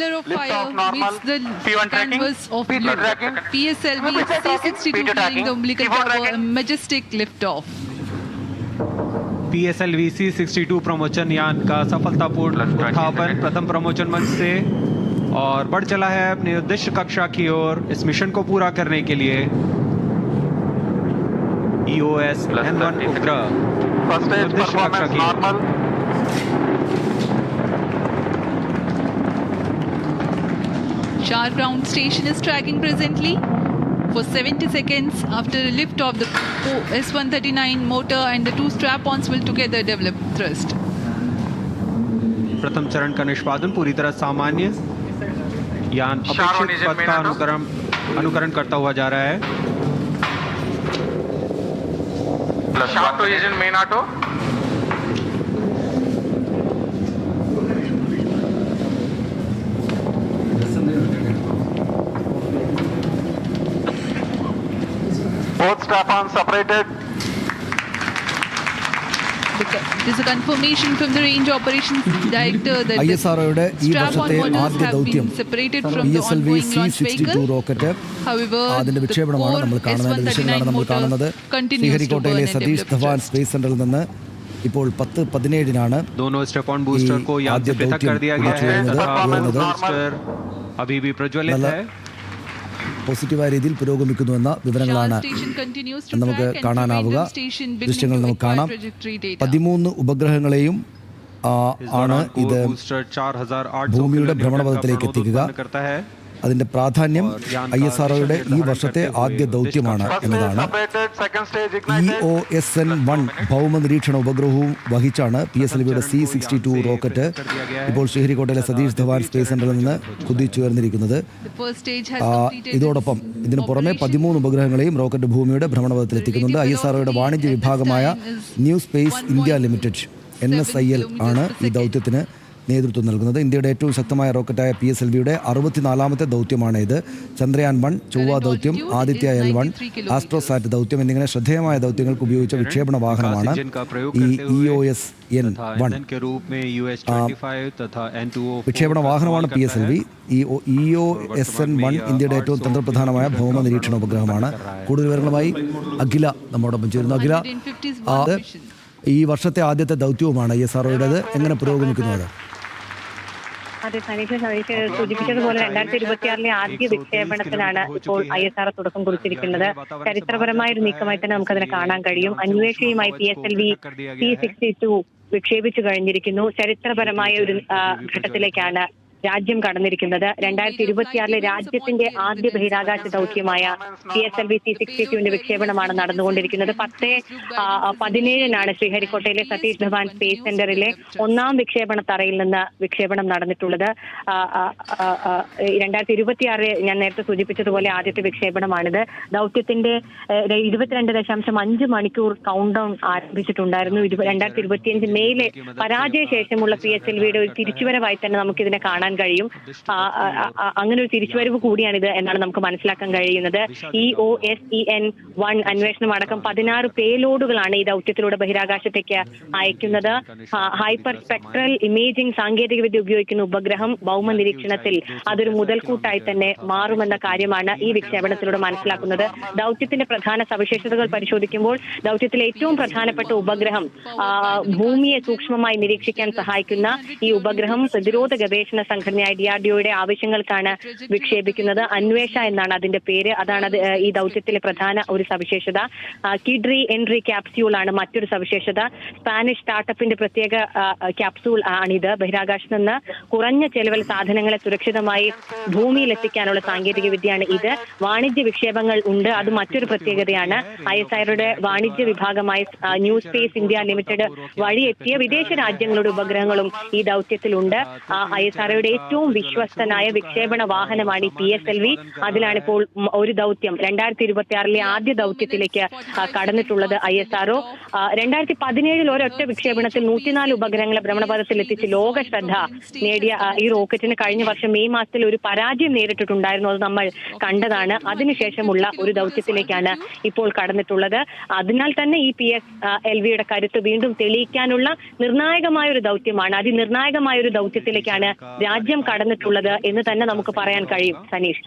of fire meets the canvas of blue. PSLV C-62 clearing the umbilical tower, a majestic liftoff. PSLV C-62 प्रमोचन यान का सफलतापूर्ण उत्थापन प्रथम प्रमोचन मंच से और बढ़ चला है अपने उद्देश्य कक्षा की ओर इस मिशन को पूरा करने के लिए। EOS N1 उपग्रह उद्देश्य कक्षा की ओर। Char ground station is tracking presently for 70 seconds after a lift of the S-139 motor, and the two strap-ons will together develop thrust. प्रथम चरण का निष्पादन पूरी तरह सामान्य, यान अपेक्षित पथ का अनुकरण करता हुआ जा रहा है। Shaft to engine main auto. Both strap-ons separated. This is a confirmation from the range operations director that the strap-on motors have been separated from the ongoing launch vehicle. However, the core S-139 motor continues to burn and develop thrust. ഇപ്പോൾ 10-17 दोनों strap on booster को यान से पृथक कर दिया गया है तथा बूस्टर अभी भी प्रज्वलित है। പോസിറ്റീവായ രീതിയിൽ പുരോഗമിക്കുന്നുവെന്ന വിവരങ്ങളാണ് നമുക്ക് കാണാനാവുക. ദൃശ്യങ്ങൾ നമുക്ക് കാണാം. 13 ഉപഗ്രഹങ്ങളെയും ആണ് ഇത് ഭൂമിയുടെ ഭ്രമണപഥത്തിലേക്ക് എത്തിക്കുക. അതിന്റെ പ്രാധാന്യം ISROയുടെ ഈ വർഷത്തെ ആദ്യ ദൗത്യമാണ് എന്നതാണ്. EOSN-1 ഭൗമ നിരീക്ഷണ ഉപഗ്രഹവും വഹിച്ചാണ് PSLVയുടെ C-62 റോക്കറ്റ് ഇപ്പോൾ ശ്രീഹരിക്കോട്ടയിലെ സതീഷ് ധവാൻ സ്പേസ് സെന്ററിൽ നിന്ന് കുതിച്ചുയർന്നിരിക്കുന്നത്. ഇതോടൊപ്പം ഇതിനു പുറമെ 13 ഉപഗ്രഹങ്ങളെയും റോക്കറ്റ് ഭൂമിയുടെ ഭ്രമണപഥത്തിൽ എത്തിക്കുന്നുണ്ട്. ISROയുടെ വാണിജ്യ വിഭാഗമായ new space India limited NSIL ആണ് ഈ ദൗത്യത്തിന് നേതൃത്വം നൽകുന്നത്. ഇന്ത്യയുടെ ഏറ്റവും ശക്തമായ റോക്കറ്റായ PSLVയുടെ 64ാമത്തെ ദൗത്യമാണ് ഇത്. ചന്ദ്രയാൻ 1 ചൊവ്വ ദൗത്യം, ആദിത്യ L1 ആസ്ട്രോസാറ്റ് ദൗത്യം എന്നിങ്ങനെ ശ്രദ്ധേയമായ ദൗത്യങ്ങൾക്ക് ഉപയോഗിച്ച വിക്ഷേപണ വാഹനമാണ് ഈ EOS-N1. വിക്ഷേപണ വാഹനമാണ് PSLV. ഈ EOS-N1 ഇന്ത്യയുടെ ഏറ്റവും തന്ത്രപ്രധാനമായ ഭൗമ നിരീക്ഷണ ഉപഗ്രഹമാണ്. കൂടുതൽ വിവരങ്ങളുമായി അഖില നമ്മോടൊപ്പം ചേരുന്നു. അഖില, ഈ വർഷത്തെ ആദ്യത്തെ ദൗത്യവുമാണ് ISROയുടേത്. എങ്ങനെ പുരോഗമിക്കുന്നത്? അതെ, സനീഷ് സൂചിപ്പിച്ചതുപോലെ 2026 ആദ്യ വിക്ഷേപണത്തിനാണ് ഇപ്പോൾ ISRO തുടക്കം കുറിച്ചിരിക്കുന്നത്. ചരിത്രപരമായ ഒരു നീക്കമായി തന്നെ നമുക്കതിനെ കാണാൻ കഴിയും. അന്വേഷണയുമായി PSLV C-62 വിക്ഷേപിച്ചു കഴിഞ്ഞിരിക്കുന്നു. ചരിത്രപരമായ ഒരു ഘട്ടത്തിലേക്കാണ് രാജ്യം കടന്നിരിക്കുന്നത്. 2026 രാജ്യത്തിന്റെ ആദ്യ ബഹിരാകാശ ദൗത്യമായ PSLV C-62 വിക്ഷേപണമാണ് നടന്നുകൊണ്ടിരിക്കുന്നത്. 10-17 ശ്രീഹരിക്കോട്ടയിലെ സതീഷ് ധവാൻ സ്പേസ് സെന്ററിലെ ഒന്നാം വിക്ഷേപണ തറയിൽ നിന്ന് വിക്ഷേപണം നടന്നിട്ടുള്ളത്. 2026 ഞാൻ നേരത്തെ സൂചിപ്പിച്ചതുപോലെ ആദ്യത്തെ വിക്ഷേപണമാണിത്. ദൗത്യത്തിന്റെ 22.5 മണിക്കൂർ കൗണ്ട് ഡൗൺ ആരംഭിച്ചിട്ടുണ്ടായിരുന്നു. 2025 മെയിലെ പരാജയ ശേഷമുള്ള PSLVയുടെ ഒരു തിരിച്ചുവരവായി തന്നെ നമുക്കിതിനെ കാണാൻ കഴിയും. അങ്ങനെ ഒരു തിരിച്ചുവരവ് കൂടിയാണിത് എന്നാണ് നമുക്ക് മനസ്സിലാക്കാൻ കഴിയുന്നത്. EOSEN-1 അന്വേഷണം അടക്കം 16 പേലോഡുകളാണ് ഈ ദൗത്യത്തിലൂടെ ബഹിരാകാശത്തേക്ക് അയക്കുന്നത്. ഹൈപ്പർ സ്പെക്ട്രൽ ഇമേജിംഗ് സാങ്കേതികവിദ്യ ഉപയോഗിക്കുന്ന ഉപഗ്രഹം ഭൗമ നിരീക്ഷണത്തിൽ അതൊരു മുതൽക്കൂട്ടായി തന്നെ മാറുമെന്ന കാര്യമാണ് ഈ വിക്ഷേപണത്തിലൂടെ മനസ്സിലാക്കുന്നത്. ദൗത്യത്തിന്റെ പ്രധാന സവിശേഷതകൾ പരിശോധിക്കുമ്പോൾ ദൗത്യത്തിലെ ഏറ്റവും പ്രധാനപ്പെട്ട ഉപഗ്രഹം ഭൂമിയെ സൂക്ഷ്മമായി നിരീക്ഷിക്കാൻ സഹായിക്കുന്ന ഈ ഉപഗ്രഹം പ്രതിരോധ ഗവേഷണ സംഘടനയായ DRDOയുടെ ആവശ്യങ്ങൾക്കാണ് വിക്ഷേപിക്കുന്നത്. അന്വേഷ എന്നാണ് അതിന്റെ പേര്. അതാണ് ഈ ദൗത്യത്തിലെ പ്രധാന ഒരു സവിശേഷത. കിഡ് റീ എൻട്രി ക്യാപ്സ്യൂൾ ആണ് മറ്റൊരു സവിശേഷത. സ്പാനിഷ് സ്റ്റാർട്ടപ്പിന്റെ പ്രത്യേക ക്യാപ്സ്യൂൾ ആണിത്. ബഹിരാകാശത്ത് നിന്ന് കുറഞ്ഞ ചെലവിൽ സാധനങ്ങളെ സുരക്ഷിതമായി ഭൂമിയിൽ എത്തിക്കാനുള്ള സാങ്കേതിക വിദ്യയാണ് ഇത്. വാണിജ്യ വിക്ഷേപങ്ങൾ ഉണ്ട്, അത് മറ്റൊരു പ്രത്യേകതയാണ്. ISROയുടെ വാണിജ്യ വിഭാഗമായ ന്യൂ സ്പേസ് ഇന്ത്യ ലിമിറ്റഡ് വഴി എത്തിയ വിദേശ രാജ്യങ്ങളുടെ ഉപഗ്രഹങ്ങളും ഈ ദൗത്യത്തിലുണ്ട്. ISROയുടെ ഏറ്റവും വിശ്വസ്തനായ വിക്ഷേപണ വാഹനമാണ് ഈ PSLV. അതിലാണിപ്പോൾ ഒരു ദൗത്യം 2026 ആദ്യ ദൗത്യത്തിലേക്ക് കടന്നിട്ടുള്ളത് ISRO. 2017 ഒരൊറ്റ വിക്ഷേപണത്തിൽ 104 ഉപഗ്രഹങ്ങളെ ഭ്രമണപഥത്തിൽ എത്തിച്ച് ലോക ശ്രദ്ധ നേടിയ ഈ റോക്കറ്റിന് കഴിഞ്ഞ വർഷം മെയ് മാസത്തിൽ ഒരു പരാജയം നേരിട്ടിട്ടുണ്ടായിരുന്നു. അത് നമ്മൾ കണ്ടതാണ്. അതിനുശേഷമുള്ള ഒരു ദൗത്യത്തിലേക്കാണ് ഇപ്പോൾ കടന്നിട്ടുള്ളത്. അതിനാൽ തന്നെ ഈ PSLVയുടെ കരുത്ത് വീണ്ടും തെളിയിക്കാനുള്ള നിർണായകമായ ഒരു ദൗത്യമാണ്. അതിനിർണായകമായ ഒരു ദൗത്യത്തിലേക്കാണ് രാജ്യം കടന്നിട്ടുള്ളത് എന്ന് തന്നെ നമുക്ക് പറയാൻ കഴിയും സനീഷ്.